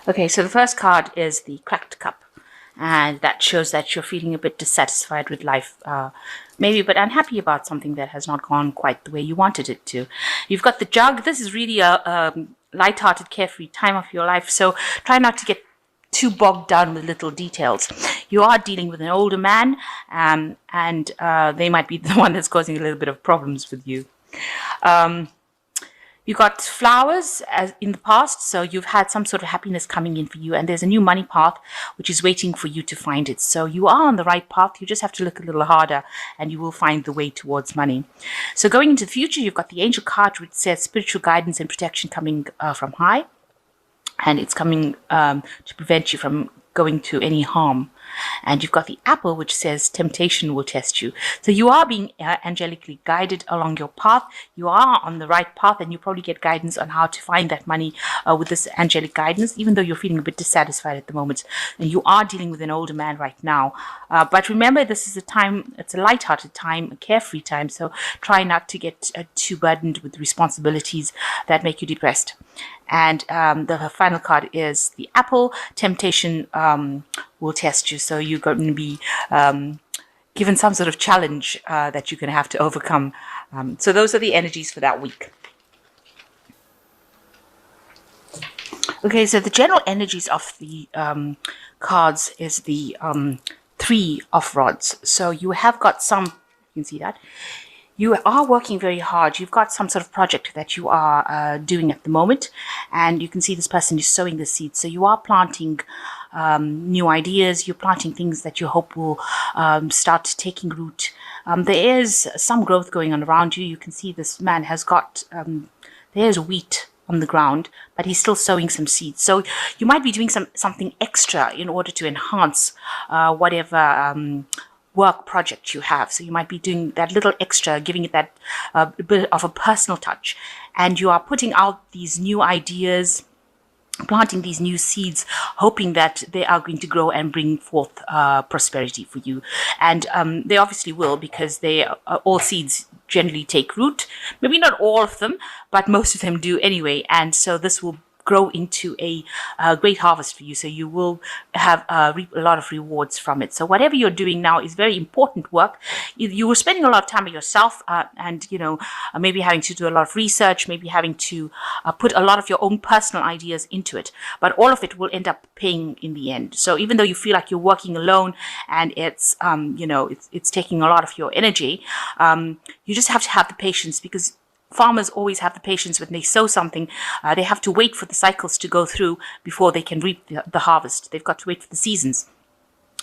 Okay, so the first card is the cracked cup, and that shows that you're feeling a bit dissatisfied with life, maybe a bit unhappy about something that has not gone quite the way you wanted it to. You've got the jug. This is really a light-hearted, carefree time of your life, so try not to get too bogged down with little details. You are dealing with an older man, and they might be the one that's causing a little bit of problems with you. You got flowers as in the past, so you've had some sort of happiness coming in for you, and there's a new money path which is waiting for you to find it. So you are on the right path. You just have to look a little harder, and you will find the way towards money. So going into the future, you've got the angel card which says spiritual guidance and protection coming from high, and it's coming to prevent you from going to any harm. And you've got the apple which says temptation will test you. So you are being angelically guided along your path. You are on the right path, and you probably get guidance on how to find that money with this angelic guidance, even though you're feeling a bit dissatisfied at the moment. And you are dealing with an older man right now. But remember, this is a time, it's a light-hearted time, a carefree time. So try not to get too burdened with responsibilities that make you depressed. And the final card is the apple. Temptation will test you. So you're going to be given some sort of challenge that you're going to have to overcome. So those are the energies for that week. Okay, so the general energies of the cards is the Three of Rods. So you have got some, you can see that. You are working very hard. You've got some sort of project that you are doing at the moment, and you can see this person is sowing the seeds. So you are planting new ideas. You're planting things that you hope will start taking root. There is some growth going on around you. You can see this man has got, there's wheat on the ground, but he's still sowing some seeds. So you might be doing something extra in order to enhance whatever work project you have. So you might be doing that little extra, giving it that bit of a personal touch, and you are putting out these new ideas, planting these new seeds, hoping that they are going to grow and bring forth prosperity for you. And they obviously will, because they all seeds generally take root. Maybe not all of them, but most of them do anyway. And so this will grow into a great harvest for you. So you will have reap a lot of rewards from it. So whatever you're doing now is very important work. You were spending a lot of time with yourself, and maybe having to do a lot of research, maybe having to put a lot of your own personal ideas into it. But all of it will end up paying in the end. So even though you feel like you're working alone and it's it's taking a lot of your energy, you just have to have the patience, because farmers always have the patience when they sow something. They have to wait for the cycles to go through before they can reap the harvest. They've got to wait for the seasons.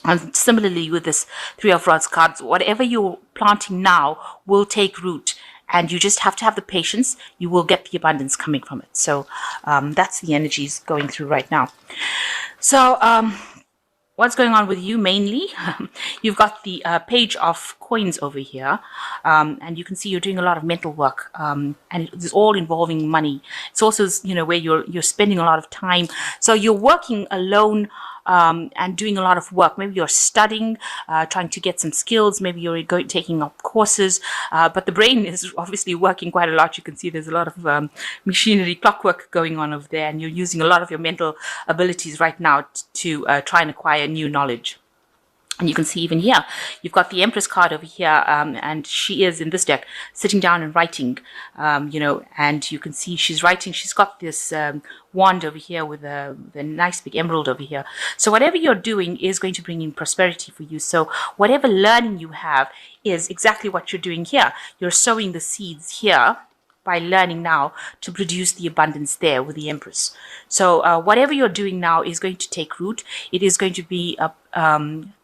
And similarly with this Three of Rods cards, whatever you're planting now will take root, and you just have to have the patience. You will get the abundance coming from it. So that's the energies going through right now. So what's going on with you mainly? You've got the page of coins over here, and you can see you're doing a lot of mental work, and it's all involving money. It's also where you're spending a lot of time. So you're working alone, and doing a lot of work. Maybe you're studying, trying to get some skills. Maybe you're taking up courses, but the brain is obviously working quite a lot. You can see there's a lot of machinery, clockwork going on over there, and you're using a lot of your mental abilities right now to try and acquire new knowledge. And you can see even here, you've got the Empress card over here, and she is in this deck sitting down and writing, and you can see she's writing. She's got this wand over here with the nice big emerald over here. So whatever you're doing is going to bring in prosperity for you. So whatever learning you have is exactly what you're doing here. You're sowing the seeds here by learning now to produce the abundance there with the Empress. So whatever you're doing now is going to take root. It is going to be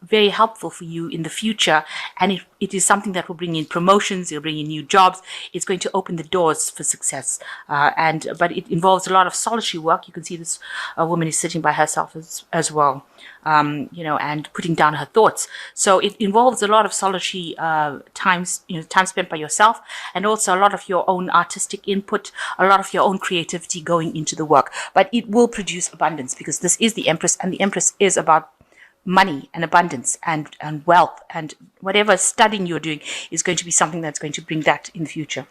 very helpful for you in the future, and it is something that will bring in promotions, it'll bring in new jobs, it's going to open the doors for success, but it involves a lot of solitary work. You can see this woman is sitting by herself as well, and putting down her thoughts. So it involves a lot of solitary time spent by yourself, and also a lot of your own artistic input, a lot of your own creativity going into the work. But it will produce abundance, because this is the Empress, and the Empress is about money and abundance and wealth, and whatever studying you're doing is going to be something that's going to bring that in the future.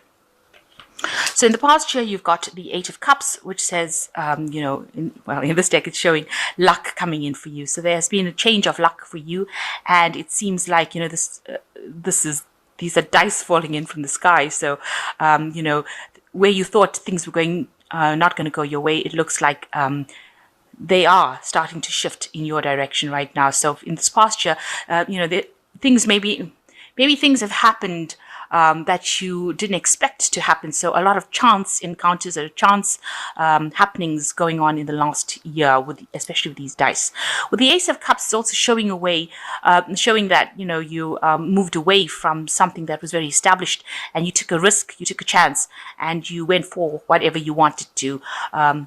So So in the past year, you've got the Eight of Cups, which says, in this deck, it's showing luck coming in for you. So there has been a change of luck for you, and it seems like, these are dice falling in from the sky. So, where you thought things were not going to go your way, it looks like they are starting to shift in your direction right now. So in this past year, things maybe things have happened that you didn't expect to happen. So a lot of chance encounters or chance happenings going on in the last year, especially with these dice. With the Ace of Cups, it's also showing that you moved away from something that was very established, and you took a risk, you took a chance, and you went for whatever you wanted to,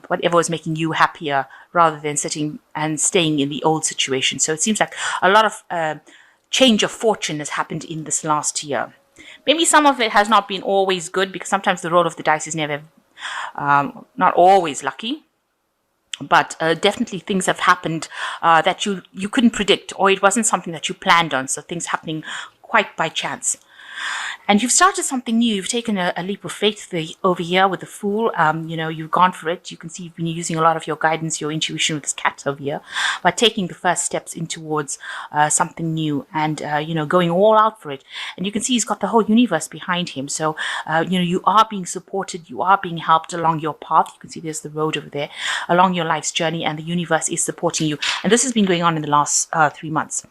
whatever was making you happier, rather than sitting and staying in the old situation. So it seems like a lot of change of fortune has happened in this last year. Maybe some of it has not been always good, because sometimes the roll of the dice is never, not always lucky. But definitely things have happened that you couldn't predict, or it wasn't something that you planned on. So things happening quite by chance. And you've started something new. You've taken a leap of faith over here with the Fool. You've gone for it. You can see you've been using a lot of your guidance, your intuition with this cat over here, by taking the first steps in towards something new, and going all out for it. And you can see he's got the whole universe behind him. So you are being supported. You are being helped along your path. You can see there's the road over there along your life's journey, and the universe is supporting you. And this has been going on in the last 3 months.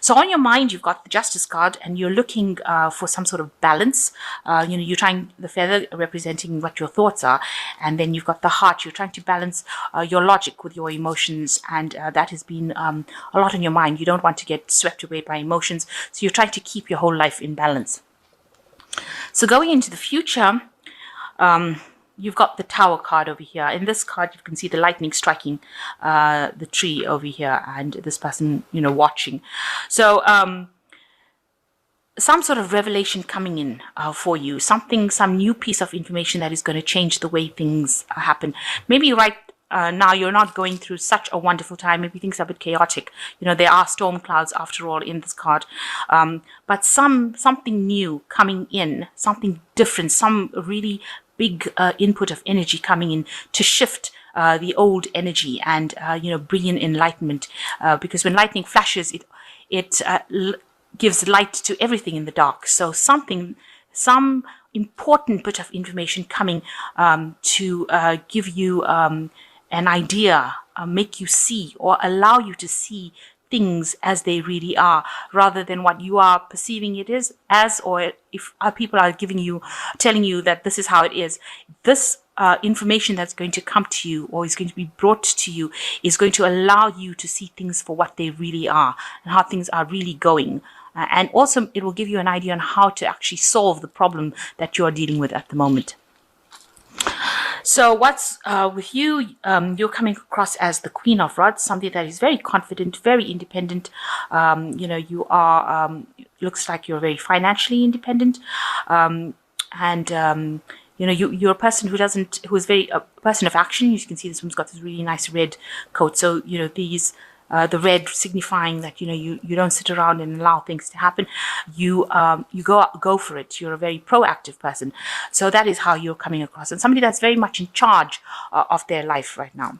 So on your mind, you've got the Justice card, and you're looking for some sort of balance. You're trying, the feather representing what your thoughts are, and then you've got the heart. You're trying to balance your logic with your emotions, and that has been a lot on your mind. You don't want to get swept away by emotions, so you're trying to keep your whole life in balance. So going into the future, you've got the Tower card over here. In this card, you can see the lightning striking the tree over here, and this person, watching. So some sort of revelation coming in for you, some new piece of information that is going to change the way things happen. Maybe right now you're not going through such a wonderful time. Maybe things are a bit chaotic. There are storm clouds after all in this card. But something new coming in, something different, some really big input of energy coming in to shift the old energy and, bring in enlightenment. Because when lightning flashes, it gives light to everything in the dark. So some important bit of information coming to give you an idea, make you see, or allow you to see things as they really are, rather than what you are perceiving it is as, or if people are telling you that this is how it is. This information that's going to come to you, or is going to be brought to you, is going to allow you to see things for what they really are and how things are really going. And also it will give you an idea on how to actually solve the problem that you are dealing with at the moment. So what's with you, you're coming across as the Queen of Rods, somebody that is very confident, very independent. You are, looks like you're very financially independent. You're a person who is a person of action. You can see this one's got this really nice red coat. So, the red signifying that, you don't sit around and allow things to happen. You go for it. You're a very proactive person. So that is how you're coming across. And somebody that's very much in charge of their life right now.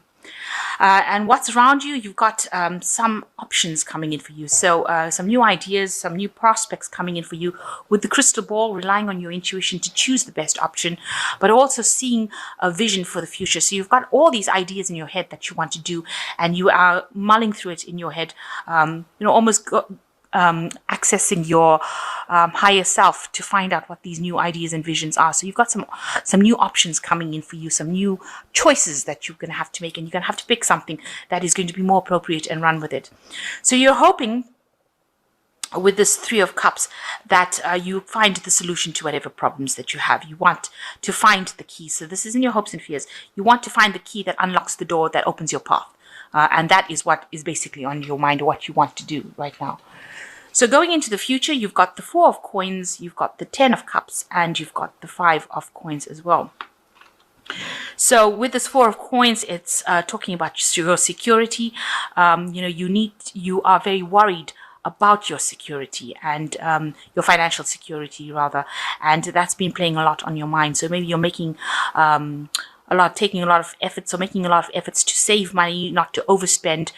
And what's around you, you've got some options coming in for you. So some new ideas, some new prospects coming in for you with the crystal ball, relying on your intuition to choose the best option, but also seeing a vision for the future. So you've got all these ideas in your head that you want to do, and you are mulling through it in your head, accessing your higher self to find out what these new ideas and visions are. So you've got some new options coming in for you, some new choices that you're going to have to make, and you're going to have to pick something that is going to be more appropriate and run with it. So you're hoping with this Three of Cups that you find the solution to whatever problems that you have. You want to find the key. So this is in your hopes and fears. You want to find the key that unlocks the door that opens your path. And that is what is basically on your mind, or what you want to do right now. So going into the future, you've got the Four of Coins, you've got the Ten of Cups, and you've got the Five of Coins as well. So with this Four of Coins, it's talking about your security. You are very worried about your security and your financial security rather, and that's been playing a lot on your mind. So maybe you're making taking a lot of efforts or making a lot of efforts to save money, not to overspend,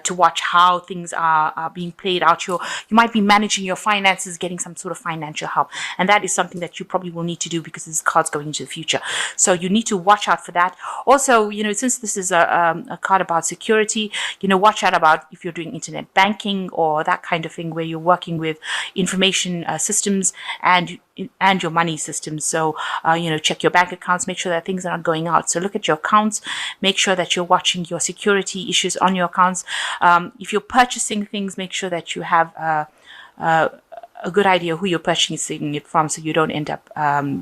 to watch how things are being played out. You might be managing your finances, getting some sort of financial help. And that is something that you probably will need to do because this card's going into the future. So you need to watch out for that. Also, since this is a card about security, watch out about if you're doing internet banking or that kind of thing where you're working with information systems and your money systems. So, check your bank accounts, make sure that things are not going out. So look at your accounts, make sure that you're watching your security issues on your accounts. If you're purchasing things, make sure that you have a good idea who you're purchasing it from so you don't end up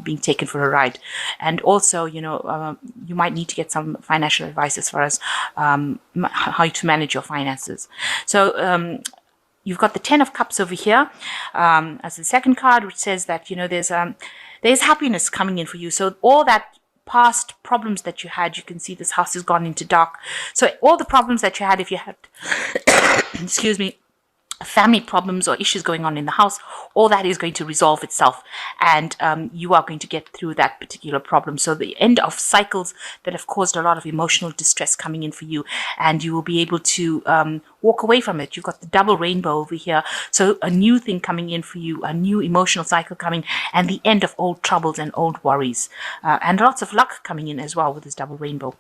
being taken for a ride. And also, you might need to get some financial advice as far as how to manage your finances. So, you've got the 10 of Cups over here as the second card, which says that, there's happiness coming in for you. So all that past problems that you had, you can see this house has gone into dark. So all the problems that you had, if you had, excuse me, family problems or issues going on in the house, all that is going to resolve itself, and you are going to get through that particular problem. So the end of cycles that have caused a lot of emotional distress coming in for you, and you will be able to walk away from it. You've got the double rainbow over here, so a new thing coming in for you, a new emotional cycle coming, and the end of old troubles and old worries, and lots of luck coming in as well with this double rainbow.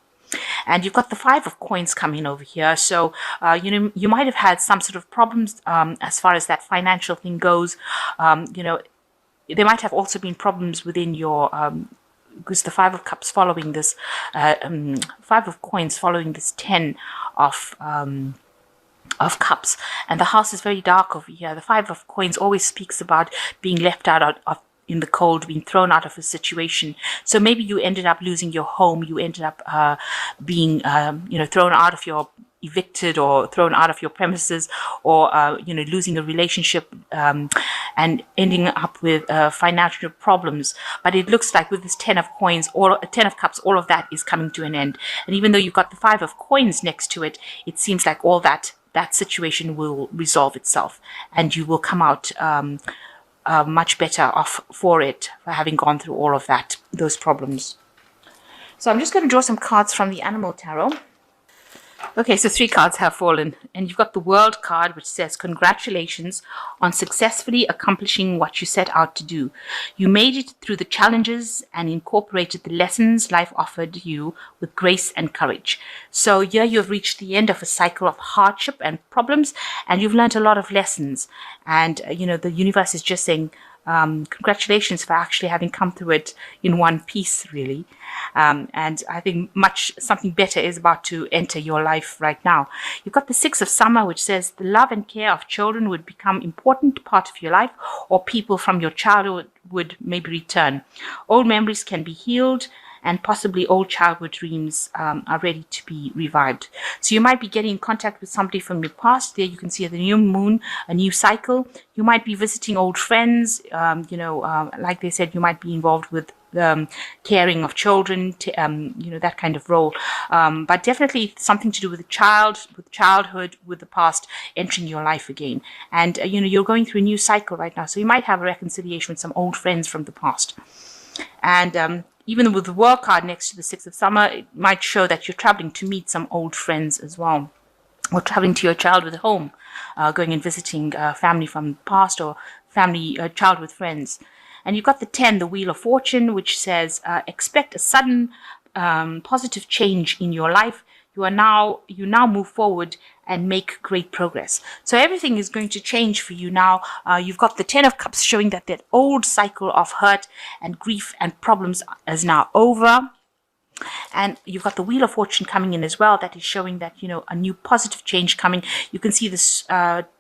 And you've got the 5 of Coins coming over here. So, you might have had some sort of problems as far as that financial thing goes. There might have also been problems within your, because the 5 of Cups following this, 5 of Coins following this 10 of Cups. And the house is very dark over here. The 5 of Coins always speaks about being left out of in the cold, being thrown out of a situation. So maybe you ended up losing your home, you ended up being thrown out of your, evicted or thrown out of your premises, or losing a relationship and ending up with financial problems. But it looks like with this 10 of Coins, 10 of Cups, all of that is coming to an end. And even though you've got the 5 of Coins next to it, it seems like all that situation will resolve itself, and you will come out much better off for having gone through all of those problems. So I'm just going to draw some cards from the Animal Tarot. Okay, so 3 cards have fallen, and you've got the World card, which says, congratulations on successfully accomplishing what you set out to do. You made it through the challenges and incorporated the lessons life offered you with grace and courage. So here you've reached the end of a cycle of hardship and problems, and you've learned a lot of lessons. And, the universe is just saying, congratulations for actually having come through it in one piece, really. And I think something better is about to enter your life right now. You've got the 6 of Summer, which says the love and care of children would become important part of your life, or people from your childhood would maybe return. Old memories can be healed, and possibly old childhood dreams are ready to be revived. So you might be getting in contact with somebody from your past. There you can see the new moon, a new cycle. You might be visiting old friends. Like they said, you might be involved with caring of children, that kind of role. But definitely something to do with childhood, with the past entering your life again. And, you're going through a new cycle right now. So you might have a reconciliation with some old friends from the past. And even with the World card next to the 6 of Summer, it might show that you're traveling to meet some old friends as well, or traveling to your childhood home, going and visiting family from the past, or childhood friends. And you've got the 10, the Wheel of Fortune, which says, expect a sudden positive change in your life. You now move forward and make great progress. So everything is going to change for you now. You've got the 10 of Cups showing that old cycle of hurt and grief and problems is now over. And you've got the Wheel of Fortune coming in as well. That is showing that, a new positive change coming. You can see this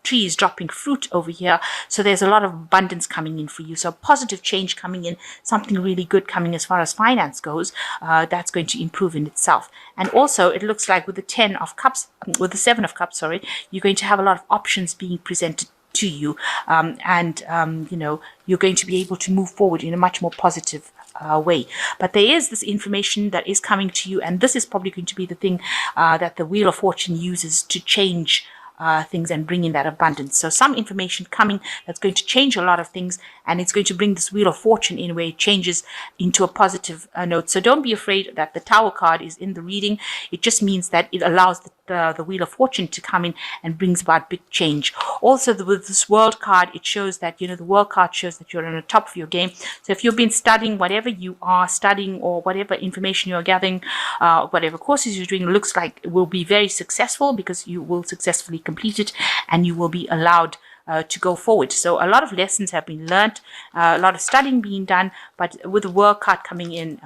trees dropping fruit over here. So there's a lot of abundance coming in for you. So positive change coming in, something really good coming as far as finance goes. That's going to improve in itself. And also it looks like with the 10 of Cups, with the 7 of Cups, you're going to have a lot of options being presented to you. You're going to be able to move forward in a much more positive way. But there is this information that is coming to you, and this is probably going to be the thing that the Wheel of Fortune uses to change things and bring in that abundance. So some information coming that's going to change a lot of things, and it's going to bring this Wheel of Fortune in where it changes into a positive note. So don't be afraid that the Tower card is in the reading. It just means that it allows the Wheel of Fortune to come in and brings about big change. Also, with this World card, it shows that, the World card shows that you're on the top of your game. So if you've been studying, whatever you are studying or whatever information you're gathering, whatever courses you're doing, looks like it will be very successful, because you will successfully complete it and you will be allowed to go forward. So a lot of lessons have been learned, a lot of studying being done, but with the World card coming in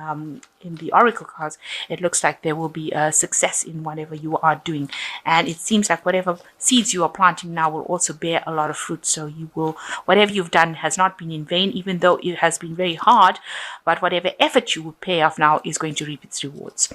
the Oracle cards, it looks like there will be a success in whatever you are doing. And it seems like whatever seeds you are planting now will also bear a lot of fruit. So you will, whatever you've done has not been in vain, even though it has been very hard, but whatever effort you will pay off now is going to reap its rewards.